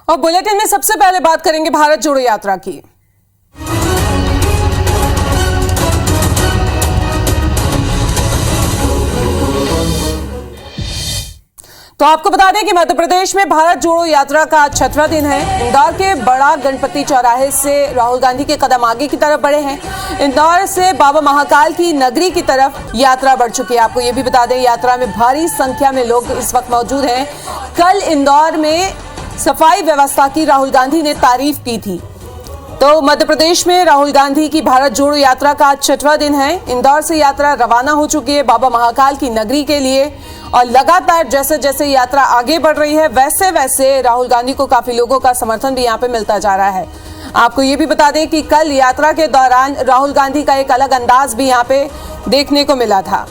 और बुलेटिन में सबसे पहले बात करेंगे भारत जोड़ो यात्रा की। तो आपको बता दें कि मध्य प्रदेश में भारत जोड़ो यात्रा का 6वां दिन है। इंदौर के बड़ा गणपति चौराहे से राहुल गांधी के कदम आगे की तरफ बढ़े हैं। इंदौर से बाबा महाकाल की नगरी की तरफ यात्रा बढ़ चुकी है। आपको ये भी बता दें, यात्रा में भारी संख्या में लोग इस वक्त मौजूद हैं। कल इंदौर में सफाई व्यवस्था की राहुल गांधी ने तारीफ की थी। तो मध्य प्रदेश में राहुल गांधी की भारत जोड़ो यात्रा का 6वां दिन है। इंदौर से यात्रा रवाना हो चुकी है बाबा महाकाल की नगरी के लिए, और लगातार जैसे जैसे यात्रा आगे बढ़ रही है वैसे वैसे राहुल गांधी को काफी लोगों का समर्थन भी यहां पे मिलता जा रहा है। आपको ये भी बता दें कि कल यात्रा के दौरान राहुल गांधी का एक अलग अंदाज भी यहां पे देखने को मिला था।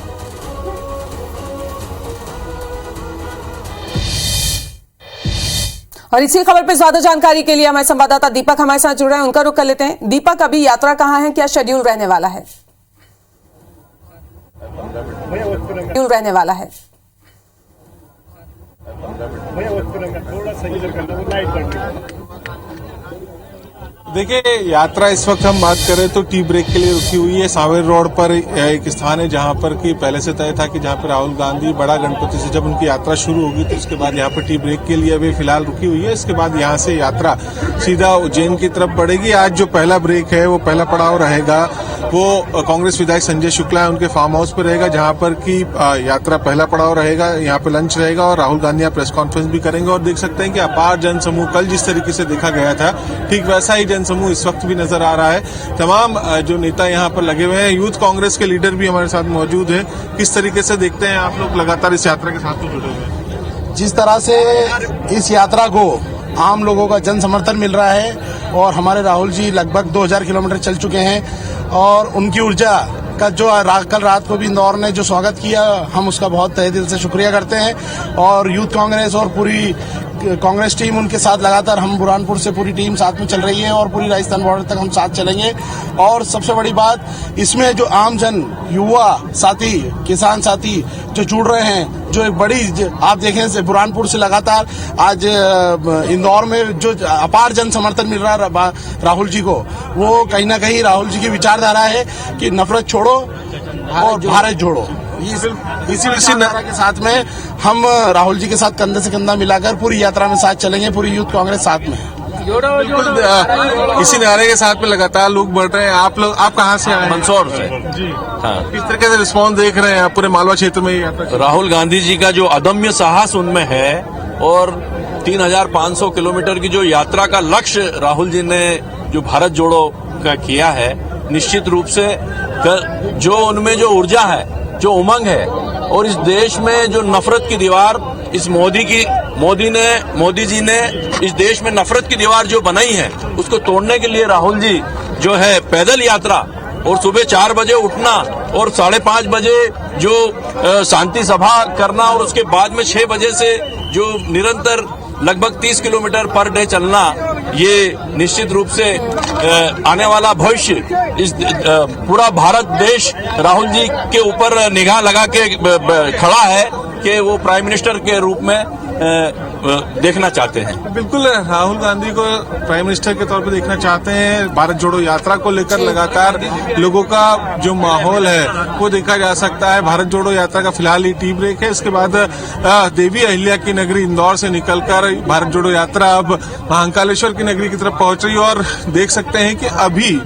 और इसी खबर पे ज्यादा जानकारी के लिए हमारे संवाददाता दीपक हमारे साथ जुड़ रहे हैं, उनका रुख कर लेते हैं। दीपक, अभी यात्रा कहां है, क्या शेड्यूल रहने वाला है? देखिए, यात्रा इस वक्त हम बात करें तो टी ब्रेक के लिए रुकी हुई है। सांवेर रोड पर एक स्थान है जहां पर कि पहले से तय था कि जहां पर राहुल गांधी बड़ा गणपति से जब उनकी यात्रा शुरू होगी तो उसके बाद यहां पर टी ब्रेक के लिए अभी फिलहाल रुकी हुई है। इसके बाद यहां से यात्रा सीधा उज्जैन की तरफ बढ़ेगी। आज जो पहला ब्रेक है वो पहला पड़ाव रहेगा वो कांग्रेस विधायक संजय शुक्ला है उनके फार्म हाउस पर रहेगा, जहां पर की यात्रा पहला पड़ाव रहेगा। यहाँ पे लंच रहेगा और राहुल गांधी यहाँ प्रेस कॉन्फ्रेंस भी करेंगे। और देख सकते हैं कि अपार जनसमूह कल जिस तरीके से देखा गया था ठीक वैसा ही जनसमूह इस वक्त भी नजर आ रहा है। तमाम जो नेता यहाँ पर लगे हुए हैं, यूथ कांग्रेस के लीडर भी हमारे साथ मौजूद है। किस तरीके से देखते हैं आप लोग लगातार इस यात्रा के साथ जुड़े हुए हैं? जिस तरह से इस यात्रा को आम लोगों का जन समर्थन मिल रहा है और हमारे राहुल जी लगभग 2000 किलोमीटर चल चुके हैं और उनकी ऊर्जा का जो कल रात को भी इंदौर ने जो स्वागत किया, हम उसका बहुत तहे दिल से शुक्रिया करते हैं। और यूथ कांग्रेस और पूरी कांग्रेस टीम उनके साथ लगातार, हम बुरहानपुर से पूरी टीम साथ में चल रही है और पूरी राजस्थान बॉर्डर तक हम साथ चलेंगे। और सबसे बड़ी बात इसमें जो आम जन, युवा साथी, किसान साथी जो जुड़ रहे हैं, जो एक बड़ी आप देखें बुरहानपुर से लगातार आज इंदौर में जो अपार जन समर्थन मिल रहा है राहुल जी को, वो कहीं ना कहीं राहुल जी की विचारधारा है कि नफरत छोड़ो और भारत जोड़ो। इसी नारा के साथ में हम राहुल जी के साथ कंधे से कंधा मिलाकर पूरी यात्रा में साथ चलेंगे, पूरी यूथ कांग्रेस साथ में। इसी नारे के साथ में लगातार लोग बढ़ रहे हैं। आप कहाँ से आए? मंदसौर से जी। हाँ। किस तरीके से रिस्पॉन्स देख रहे हैं आप पूरे मालवा क्षेत्र में? राहुल गांधी जी का जो अदम्य साहस उनमें है और 3500 किलोमीटर की जो यात्रा का लक्ष्य राहुल जी ने जो भारत जोड़ो का किया है, निश्चित रूप से जो उनमें जो ऊर्जा है, जो उमंग है, और इस देश में जो नफरत की दीवार इस मोदी जी ने इस देश में नफरत की दीवार जो बनाई है उसको तोड़ने के लिए राहुल जी जो है पैदल यात्रा और सुबह 4 बजे उठना और 5:30 बजे जो शांति सभा करना और उसके बाद में 6 बजे से जो निरंतर लगभग 30 किलोमीटर पर डे चलना, ये निश्चित रूप से आने वाला भविष्य इस पूरा भारत देश राहुल जी के ऊपर निगाह लगा के खड़ा है कि वो प्राइम मिनिस्टर के रूप में देखना चाहते हैं। बिल्कुल, राहुल गांधी को प्राइम मिनिस्टर के तौर पे देखना चाहते हैं। भारत जोड़ो यात्रा को लेकर लगातार लोगों का जो माहौल है वो देखा जा सकता है। भारत जोड़ो यात्रा का फिलहाल ये टी ब्रेक है। इसके बाद देवी अहिल्या की नगरी इंदौर से निकलकर भारत जोड़ो यात्रा अब महाकालेश्वर की नगरी की तरफ पहुंच रही है। और देख सकते हैं कि अभी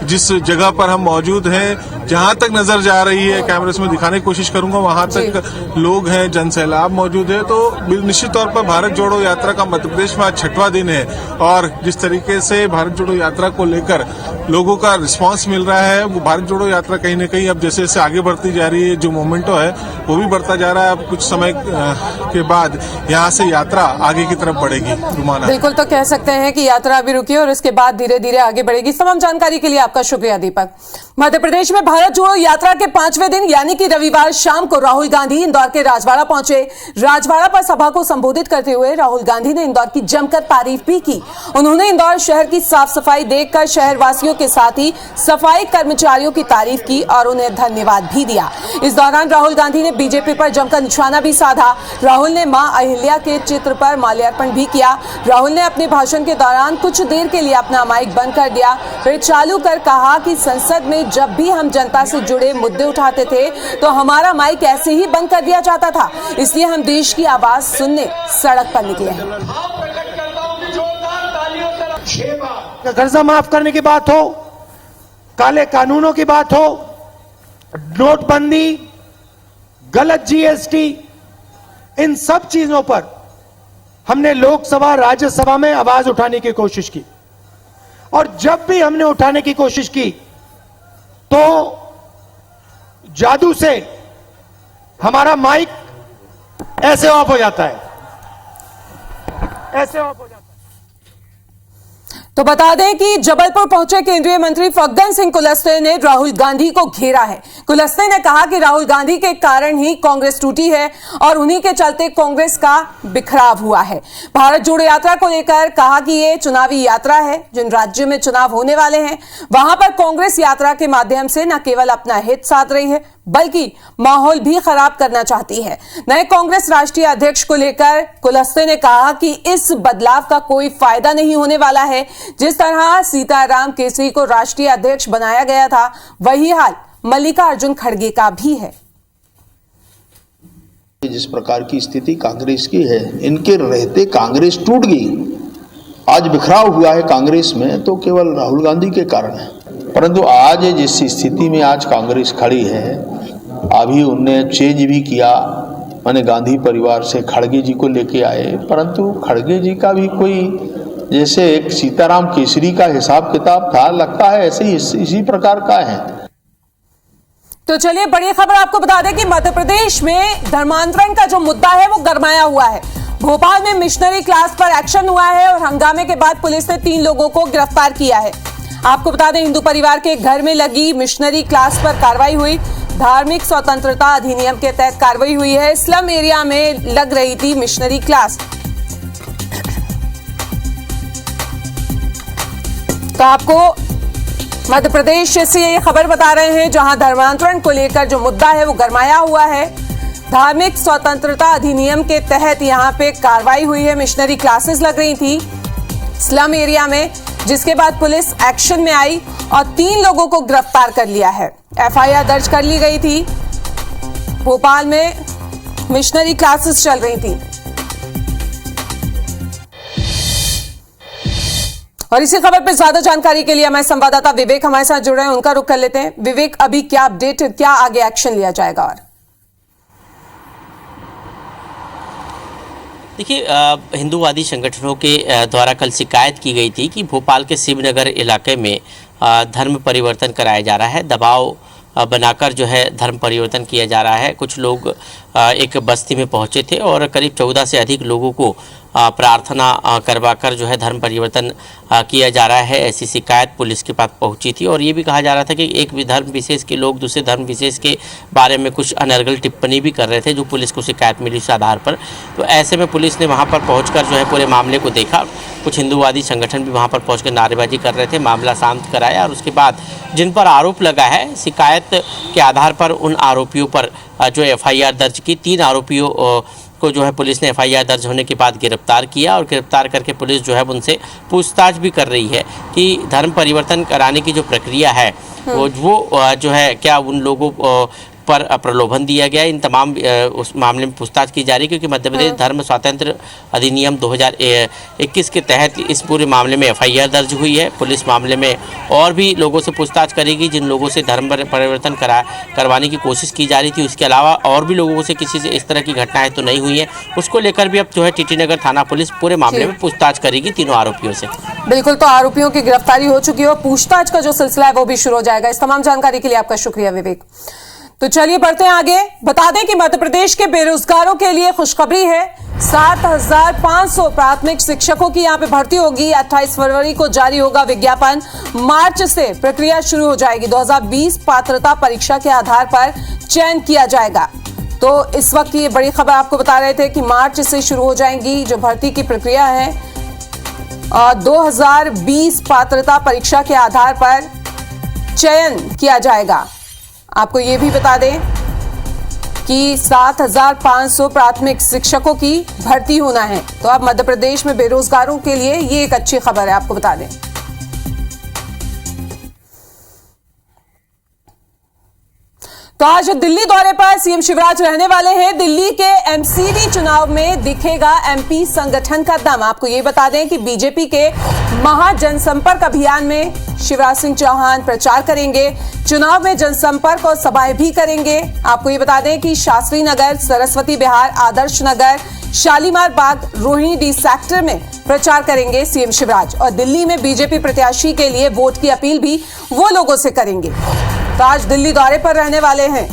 जिस जगह पर हम मौजूद हैं, जहां तक नजर जा रही है, कैमरे में दिखाने की कोशिश करूंगा, वहां तक लोग हैं, जनसैलाब मौजूद है। तो निश्चित तौर पर भारत जोड़ो यात्रा का मध्य प्रदेश में आज 6वां दिन है और जिस तरीके से भारत जोड़ो यात्रा को लेकर लोगों का रिस्पांस मिल रहा है, वो भारत जोड़ो यात्रा कहीं न कहीं अब जैसे जैसे आगे बढ़ती जा रही है, जो मोमेंटो है वो भी बढ़ता जा रहा है। अब कुछ समय के बाद यहाँ से यात्रा आगे की तरफ बढ़ेगी। रुमाना, बिल्कुल, तो कह सकते हैं कि यात्रा अभी रुकी और इसके बाद धीरे धीरे आगे बढ़ेगी। तमाम जानकारी के लिए आपका शुक्रिया दीपक। मध्य प्रदेश में भारत जोड़ो यात्रा के 5वें दिन यानी कि रविवार शाम को राहुल गांधी इंदौर के राजवाड़ा पहुंचे। राजवाड़ा पर सभा को संबोधित करते हुए राहुल गांधी ने इंदौर की जमकर तारीफ भी की। उन्होंने इंदौर शहर की साफ सफाई देखकर शहरवासियों के साथ ही सफाई कर्मचारियों की तारीफ की और उन्हें धन्यवाद भी दिया। इस दौरान राहुल गांधी ने बीजेपी पर जमकर निशाना भी साधा। राहुल ने मां अहिल्या के चित्र पर माल्यार्पण भी किया। राहुल ने अपने भाषण के दौरान कुछ देर के लिए अपना माइक बंद कर दिया, फिर चालू कर कहा कि संसद में जब भी हम जनता से जुड़े मुद्दे उठाते थे तो हमारा माइक ऐसे ही बंद कर दिया जाता था, इसलिए हम देश की आवाज सुनने सड़क पर निकले हैं। कर्जा माफ करने की बात हो, काले कानूनों की बात हो, नोटबंदी, गलत जीएसटी, इन सब चीजों पर हमने लोकसभा राज्यसभा में आवाज उठाने की कोशिश की और जब भी हमने उठाने की कोशिश की तो जादू से हमारा माइक ऐसे ऑफ हो जाता है, ऐसे ऑफ हो जाता है। तो बता दें कि जबलपुर पहुंचे केंद्रीय मंत्री फग्गन सिंह कुलस्ते ने राहुल गांधी को घेरा है। कुलस्ते ने कहा कि राहुल गांधी के कारण ही कांग्रेस टूटी है और उन्हीं के चलते कांग्रेस का बिखराव हुआ है। भारत जोड़ो यात्रा को लेकर कहा कि ये चुनावी यात्रा है। जिन राज्यों में चुनाव होने वाले हैं वहां पर कांग्रेस यात्रा के माध्यम से न केवल अपना हित साध रही है बल्कि माहौल भी खराब करना चाहती है। नए कांग्रेस राष्ट्रीय अध्यक्ष को लेकर कुलस्ते ने कहा कि इस बदलाव का कोई फायदा नहीं होने वाला है। जिस तरह सीताराम केसरी को राष्ट्रीय अध्यक्ष बनाया गया था वही हाल मल्लिकार्जुन खड़गे का भी है। जिस प्रकार की स्थिति कांग्रेस की है, इनके रहते कांग्रेस टूट गई। आज बिखराव हुआ है कांग्रेस में तो केवल राहुल गांधी के कारण है। परंतु आज जिस स्थिति में आज कांग्रेस खड़ी है, अभी उनने चेंज भी किया, माने गांधी परिवार से खड़गे जी को लेके आए, परंतु खड़गे जी का भी कोई जैसे एक सीताराम केसरी का हिसाब किताब था, लगता है ऐसे ही इसी प्रकार का है। तो चलिए बड़ी खबर आपको बता दें कि मध्य प्रदेश में धर्मांतरण का जो मुद्दा है वो गरमाया हुआ है। भोपाल में मिशनरी क्लास पर एक्शन हुआ है और हंगामे के बाद पुलिस ने 3 लोगों को गिरफ्तार किया है। आपको बता दें हिंदू परिवार के घर में लगी मिशनरी क्लास पर कार्रवाई हुई। धार्मिक स्वतंत्रता अधिनियम के तहत कार्रवाई हुई है। स्लम एरिया में लग रही थी मिशनरी क्लास। तो आपको मध्य प्रदेश से ये खबर बता रहे हैं जहां धर्मांतरण को लेकर जो मुद्दा है वो गरमाया हुआ है। धार्मिक स्वतंत्रता अधिनियम के तहत यहां पे कार्रवाई हुई है। मिशनरी क्लासेस लग रही थी स्लम एरिया में, जिसके बाद पुलिस एक्शन में आई और 3 लोगों को गिरफ्तार कर लिया है। एफआईआर दर्ज कर ली गई थी। भोपाल में मिशनरी क्लासेस चल रही थी और इसी खबर पर ज्यादा जानकारी के लिए हमारे संवाददाता विवेक हमारे साथ जुड़ रहे हैं, उनका रुख कर लेते हैं। विवेक, अभी क्या अपडेट, क्या आगे एक्शन लिया जाएगा? और देखिए, हिंदूवादी संगठनों के द्वारा कल शिकायत की गई थी कि भोपाल के शिवनगर इलाके में धर्म परिवर्तन कराया जा रहा है। दबाव बनाकर जो है धर्म परिवर्तन किया जा रहा है। कुछ लोग एक बस्ती में पहुंचे थे और करीब 14 से अधिक लोगों को प्रार्थना करवाकर जो है धर्म परिवर्तन किया जा रहा है, ऐसी शिकायत पुलिस के पास पहुंची थी। और ये भी कहा जा रहा था कि एक धर्म विशेष के लोग दूसरे धर्म विशेष के बारे में कुछ अनर्गल टिप्पणी भी कर रहे थे, जो पुलिस को शिकायत मिली उस आधार पर। तो ऐसे में पुलिस ने वहाँ पर पहुँच जो है पूरे मामले को देखा। कुछ हिंदूवादी संगठन भी वहाँ पर पहुँच नारेबाजी कर रहे थे, मामला शांत कराया और उसके बाद जिन पर आरोप लगा है, शिकायत के आधार पर उन आरोपियों पर जो एफआईआर दर्ज की। 3 आरोपियों को जो है पुलिस ने एफआईआर दर्ज होने के बाद गिरफ्तार किया और गिरफ्तार करके पुलिस जो है उनसे पूछताछ भी कर रही है कि धर्म परिवर्तन कराने की जो प्रक्रिया है वो जो है क्या उन लोगों पर प्रलोभन दिया गया। इन तमाम उस मामले में पूछताछ की जा रही है, क्योंकि मध्य प्रदेश धर्म स्वातंत्र अधिनियम 2021 के तहत इस पूरे मामले में एफआईआर दर्ज हुई है। पुलिस मामले में और भी लोगों से पूछताछ करेगी जिन लोगों से धर्म परिवर्तन करवाने की कोशिश की जा रही थी। उसके अलावा और भी लोगों से किसी से इस तरह की घटनाएं तो नहीं हुई है, उसको लेकर भी अब जो है टीटी नगर थाना पुलिस पूरे मामले में पूछताछ करेगी तीनों आरोपियों से। बिल्कुल, तो आरोपियों की गिरफ्तारी हो चुकी है और पूछताछ का जो सिलसिला है वो भी शुरू हो जाएगा। इस तमाम जानकारी के लिए आपका शुक्रिया विवेक। तो चलिए बढ़ते हैं आगे। बता दें कि मध्य प्रदेश के बेरोजगारों के लिए खुशखबरी है। 7,500 प्राथमिक शिक्षकों की यहां पे भर्ती होगी। 28 फरवरी को जारी होगा विज्ञापन। मार्च से प्रक्रिया शुरू हो जाएगी। 2020 पात्रता परीक्षा के आधार पर चयन किया जाएगा। तो इस वक्त की ये बड़ी खबर आपको बता रहे थे कि मार्च से शुरू हो जाएंगी जो भर्ती की प्रक्रिया है। 2020 पात्रता परीक्षा के आधार पर चयन किया जाएगा। आपको ये भी बता दें कि 7,500 प्राथमिक शिक्षकों की भर्ती होना है। तो अब मध्य प्रदेश में बेरोजगारों के लिए ये एक अच्छी खबर है, आपको बता दें। तो आज दिल्ली दौरे पर सीएम शिवराज रहने वाले हैं। दिल्ली के एमसीडी चुनाव में दिखेगा एमपी संगठन का दम। आपको ये बता दें कि बीजेपी के महाजनसंपर्क अभियान में शिवराज सिंह चौहान प्रचार करेंगे। चुनाव में जनसंपर्क और सभाएं भी करेंगे। आपको ये बता दें कि शास्त्री नगर, सरस्वती विहार, आदर्श नगर, शालीमार बाग, रोहिणी डी सेक्टर में प्रचार करेंगे सीएम शिवराज। और दिल्ली में बीजेपी प्रत्याशी के लिए वोट की अपील भी वो लोगों से करेंगे। तो आज दिल्ली दौरे पर रहने वाले हैं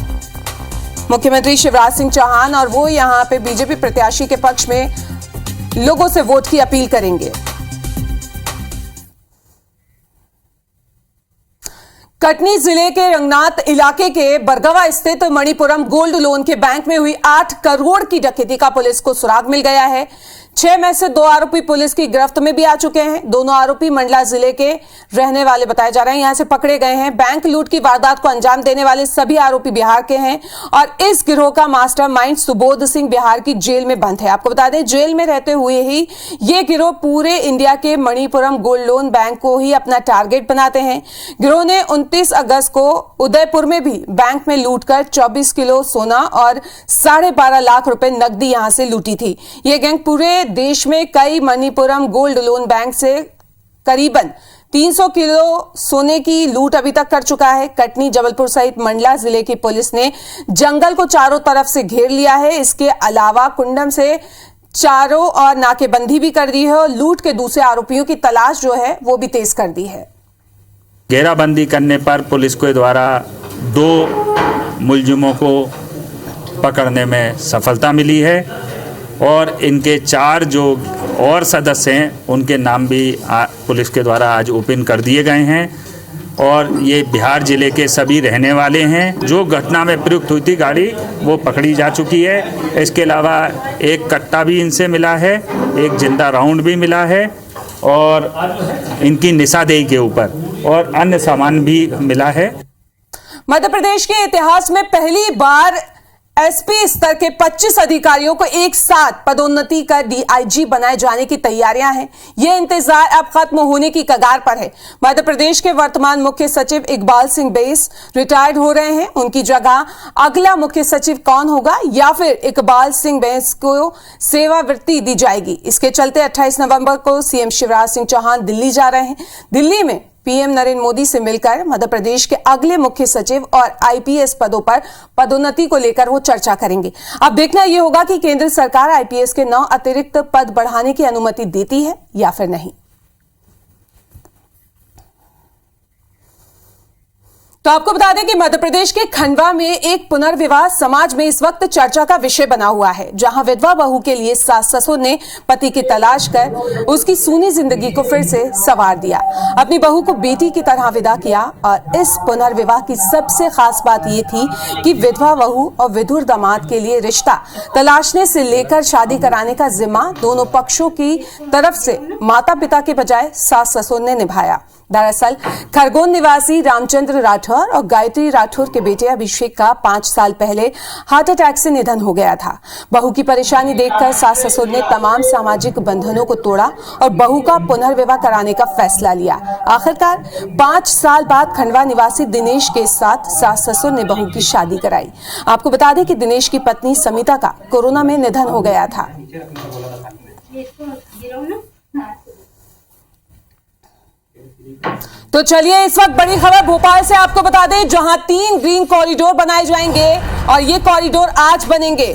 मुख्यमंत्री शिवराज सिंह चौहान और वो यहां पे बीजेपी प्रत्याशी के पक्ष में लोगों से वोट की अपील करेंगे। कटनी जिले के रंगनाथ इलाके के बरगवा स्थित मणिपुरम गोल्ड लोन के बैंक में हुई 8 करोड़ की डकैती का पुलिस को सुराग मिल गया है। 6 में से 2 आरोपी पुलिस की गिरफ्त में भी आ चुके हैं। दोनों आरोपी मंडला जिले के रहने वाले बताए जा रहे हैं, यहां से पकड़े गए हैं। बैंक लूट की वारदात को अंजाम देने वाले सभी आरोपी बिहार के हैं और इस गिरोह का मास्टरमाइंड सुबोध सिंह बिहार की जेल में बंद है। आपको बता दें, जेल में रहते हुए ही ये गिरोह पूरे इंडिया के मणिपुरम गोल्ड लोन बैंक को ही अपना टारगेट बनाते हैं। गिरोह ने 29 अगस्त को उदयपुर में भी बैंक में लूटकर 24 किलो सोना और 12.5 लाख रुपए नकदी यहां से लूटी थी। यह गैंग पूरे देश में कई मणिपुरम गोल्ड लोन बैंक से करीबन 300 किलो सोने की लूट अभी तक कर चुका है। कटनी, जबलपुर सहित मंडला जिले की पुलिस ने जंगल को चारों तरफ से घेर लिया है। इसके अलावा कुंडम से चारों और नाकेबंदी भी कर दी है और लूट के दूसरे आरोपियों की तलाश जो है वो भी तेज कर दी है। घेराबंदी करने पर पुलिस के द्वारा 2 मुलजिमों को पकड़ने में सफलता मिली है और इनके 4 जो और सदस्य हैं उनके नाम भी पुलिस के द्वारा आज ओपन कर दिए गए हैं और ये बिहार जिले के सभी रहने वाले हैं। जो घटना में प्रयुक्त हुई थी गाड़ी वो पकड़ी जा चुकी है। इसके अलावा एक कट्टा भी इनसे मिला है, एक जिंदा राउंड भी मिला है और इनकी निशानदेही के ऊपर और अन्य सामान भी मिला है। मध्य प्रदेश के इतिहास में पहली बार एसपी स्तर के 25 अधिकारियों को एक साथ पदोन्नति कर डीआईजी बनाए जाने की तैयारियां हैं। यह इंतजार अब खत्म होने की कगार पर है। मध्य प्रदेश के वर्तमान मुख्य सचिव इकबाल सिंह बैस रिटायर्ड हो रहे हैं। उनकी जगह अगला मुख्य सचिव कौन होगा या फिर इकबाल सिंह बैस को सेवावृत्ति दी जाएगी, इसके चलते 28 नवंबर को सीएम शिवराज सिंह चौहान दिल्ली जा रहे हैं। दिल्ली में पीएम नरेंद्र मोदी से मिलकर मध्य प्रदेश के अगले मुख्य सचिव और आईपीएस पदों पर पदोन्नति को लेकर वो चर्चा करेंगे। अब देखना यह होगा कि केंद्र सरकार आईपीएस के 9 अतिरिक्त पद बढ़ाने की अनुमति देती है या फिर नहीं। तो आपको बता दें कि मध्य प्रदेश के खंडवा में एक पुनर्विवाह समाज में इस वक्त चर्चा का विषय बना हुआ है, जहां विधवा बहू के लिए सास ससुर ने पति की तलाश कर उसकी सूनी जिंदगी को फिर से संवार दिया, अपनी बहू को बेटी की तरह विदा किया। और इस पुनर्विवाह की सबसे खास बात यह थी कि विधवा बहू और विधुर दामाद के लिए रिश्ता तलाशने से लेकर शादी कराने का जिम्मा दोनों पक्षों की तरफ से माता पिता के बजाय सास ससुर ने निभाया। दरअसल खरगोन निवासी रामचंद्र राठौर और गायत्री राठौर के बेटे अभिषेक का 5 साल पहले हार्ट अटैक से निधन हो गया था। बहू की परेशानी देखकर सास ससुर ने तमाम सामाजिक बंधनों को तोड़ा और बहू का पुनर्विवाह कराने का फैसला लिया। आखिरकार 5 साल बाद खंडवा निवासी दिनेश के साथ सास ससुर ने बहू की शादी कराई। आपको बता दें कि दिनेश की पत्नी समिता का कोरोना में निधन हो गया था। तो चलिए इस वक्त बड़ी खबर भोपाल से आपको बता दें, जहां 3 ग्रीन कॉरिडोर बनाए जाएंगे और ये कॉरिडोर आज बनेंगे।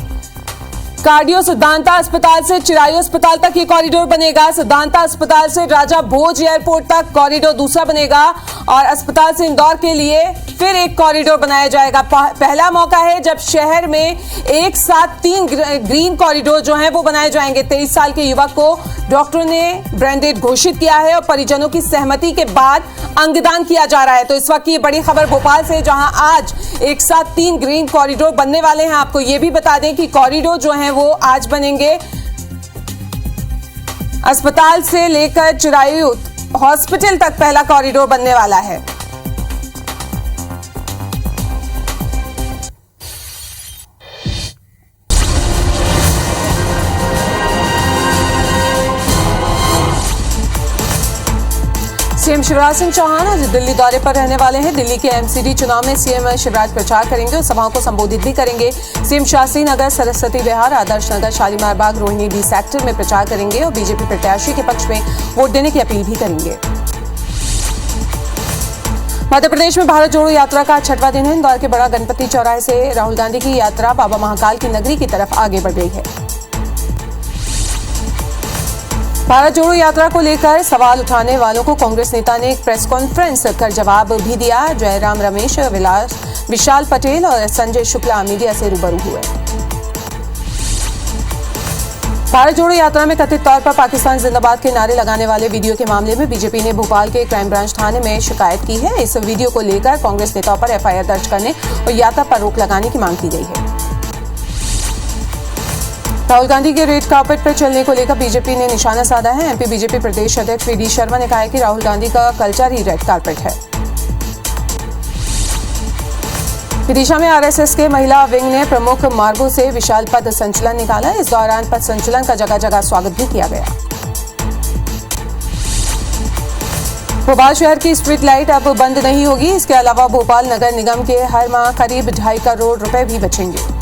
कार्डियो सिद्धांता अस्पताल से चिरायु अस्पताल तक ये कॉरिडोर बनेगा। सिद्धांता अस्पताल से राजा भोज एयरपोर्ट तक कॉरिडोर दूसरा बनेगा और अस्पताल से इंदौर के लिए फिर एक कॉरिडोर बनाया जाएगा। पहला मौका है जब शहर में एक साथ 3 ग्रीन कॉरिडोर जो हैं वो बनाए जाएंगे। 23 साल के युवक को डॉक्टरों ने ब्रांडेड घोषित किया है और परिजनों की सहमति के बाद अंगदान किया जा रहा है। तो इस वक्त की बड़ी खबर भोपाल से, जहां आज एक साथ 3 ग्रीन कॉरिडोर बनने वाले हैं। आपको ये भी बता दें कि कॉरिडोर जो हैं वो आज बनेंगे। अस्पताल से लेकर चिरायु हॉस्पिटल तक पहला कॉरिडोर बनने वाला है। सीएम शिवराज सिंह चौहान आज दिल्ली दौरे पर रहने वाले हैं। दिल्ली के एमसीडी चुनाव में सीएम शिवराज प्रचार करेंगे और सभाओं को संबोधित भी करेंगे। सीएम शास्त्री नगर, सरस्वती विहार, आदर्श नगर, शालीमार बाग, रोहिणी बी सेक्टर में प्रचार करेंगे और बीजेपी प्रत्याशी के पक्ष में वोट देने की अपील भी करेंगे। मध्य प्रदेश में भारत जोड़ो यात्रा का 6वां दिन है। इंदौर के बड़ा गणपति चौराहे से राहुल गांधी की यात्रा बाबा महाकाल की नगरी की तरफ आगे बढ़ गई है। भारत जोड़ो यात्रा को लेकर सवाल उठाने वालों को कांग्रेस नेता ने एक प्रेस कॉन्फ्रेंस कर जवाब भी दिया। जयराम रमेश, विशाल पटेल और संजय शुक्ला मीडिया से रूबरू हुए। भारत जोड़ो यात्रा में कथित तौर पर पाकिस्तान जिंदाबाद के नारे लगाने वाले वीडियो के मामले में बीजेपी ने भोपाल के क्राइम ब्रांच थाने में शिकायत की है। इस वीडियो को लेकर कांग्रेस नेताओं पर एफआईआर दर्ज करने और यात्रा पर रोक लगाने की मांग की गई है। राहुल गांधी के रेड कार्पेट पर चलने को लेकर बीजेपी ने निशाना साधा है। एमपी बीजेपी प्रदेश अध्यक्ष वीडी शर्मा ने कहा है कि राहुल गांधी का कल्चर ही रेड कार्पेट है। विदिशा में आरएसएस के महिला विंग ने प्रमुख मार्गों से विशाल पथ संचलन निकाला। इस दौरान पथ संचलन का जगह जगह स्वागत भी किया गया। भोपाल शहर की स्ट्रीट लाइट अब बंद नहीं होगी। इसके अलावा भोपाल नगर निगम के हर माह करीब 2.5 करोड़ रुपए भी बचेंगे।